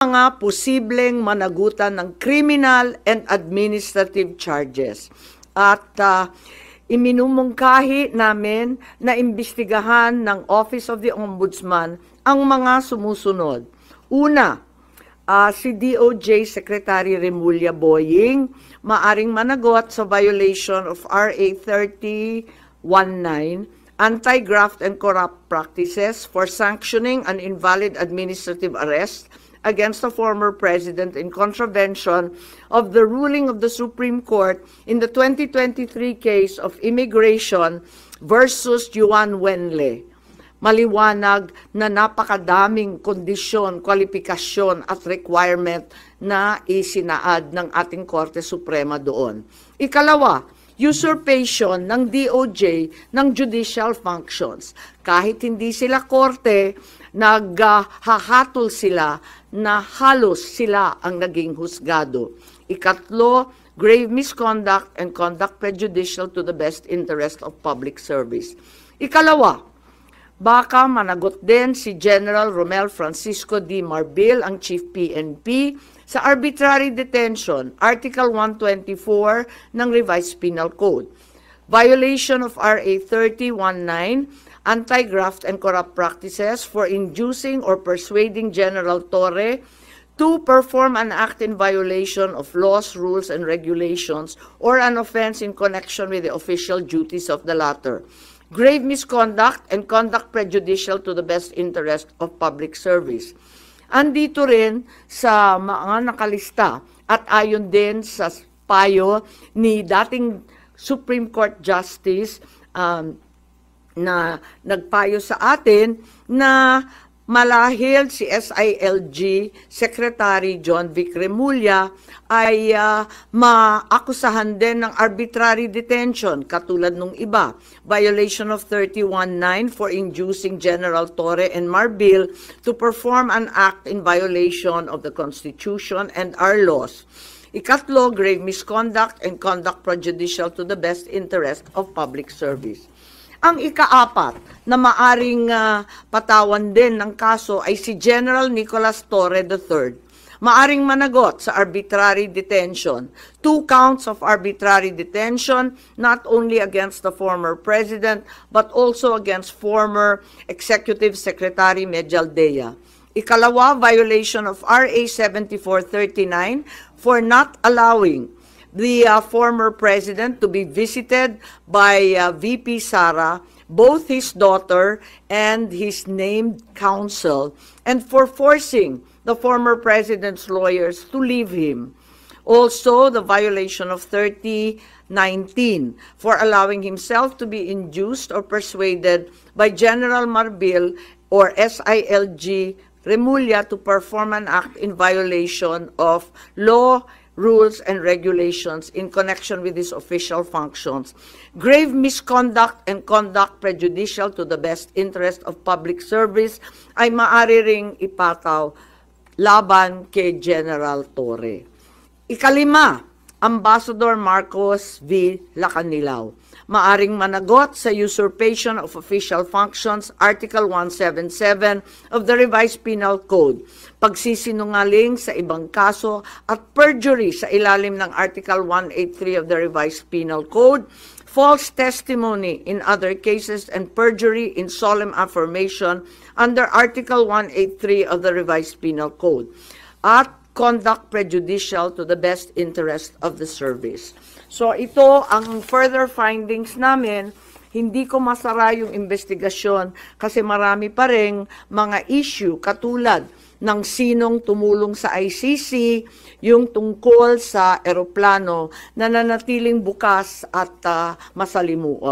mga posibleng managutan ng criminal and administrative charges. At iminumungkahi namin na imbestigahan ng Office of the Ombudsman ang mga sumusunod. Una, si DOJ Secretary Remulla Boying maaring managot sa violation of RA 3019, Anti-Graft and Corrupt Practices for sanctioning an invalid administrative arrest against the former president in contravention of the ruling of the Supreme Court in the 2023 case of Immigration versus Juan Wenle. Maliwanag na napakadaming kondisyon, kwalifikasyon at requirement na isinaad ng ating Korte Suprema doon. Ikalawa, usurpation ng DOJ ng judicial functions. Kahit hindi sila korte, naghahatol sila na halos sila ang naging husgado. Ikatlo, grave misconduct and conduct prejudicial to the best interest of public service. Ikalawa, baka managot din si General Romel Francisco D. Marbil, ang Chief PNP, sa arbitrary detention, Article 124 ng Revised Penal Code. Violation of RA 3019, Anti-Graft and Corrupt Practices for inducing or persuading General Torre to perform an act in violation of laws, rules, and regulations or an offense in connection with the official duties of the latter. Grave misconduct and conduct prejudicial to the best interest of public service. Andito rin sa mga nakalista at ayon din sa payo ni dating Supreme Court Justice na nagpayo sa atin na malahil si SILG Secretary John Vic Remulla ay maakusahan din ng arbitrary detention katulad nung iba. Violation of 319 for inducing General Torre and Marbil to perform an act in violation of the Constitution and our laws. Ikatlo, grave misconduct and conduct prejudicial to the best interest of public service. Ang ikaapat na maaring patawan din ng kaso ay si General Nicolas Torre III. Maaring managot sa arbitrary detention. 2 counts of arbitrary detention, not only against the former president, but also against former Executive Secretary Medialdea. Ikalawa, violation of RA 7439 for not allowing the former president to be visited by VP Sara, both his daughter and his named counsel, and for forcing the former president's lawyers to leave him. Also, the violation of 3019 for allowing himself to be induced or persuaded by General Marbil or SILG Remulla to perform an act in violation of law, rules, and regulations in connection with his official functions. Grave misconduct and conduct prejudicial to the best interest of public service ay maaari ring ipataw laban kay General Torre. Ikalima, Ambassador Marcos V. Lacanilao. Maaring managot sa usurpation of official functions, Article 177 of the Revised Penal Code, pagsisinungaling sa ibang kaso at perjury sa ilalim ng Article 183 of the Revised Penal Code, false testimony in other cases, and perjury in solemn affirmation under Article 183 of the Revised Penal Code, at conduct prejudicial to the best interest of the service. So ito ang further findings namin. Hindi ko masara yung investigasyon kasi marami pa ring mga issue katulad ng sinong tumulong sa ICC, yung tungkol sa eroplano na nanatiling bukas at masalimuot.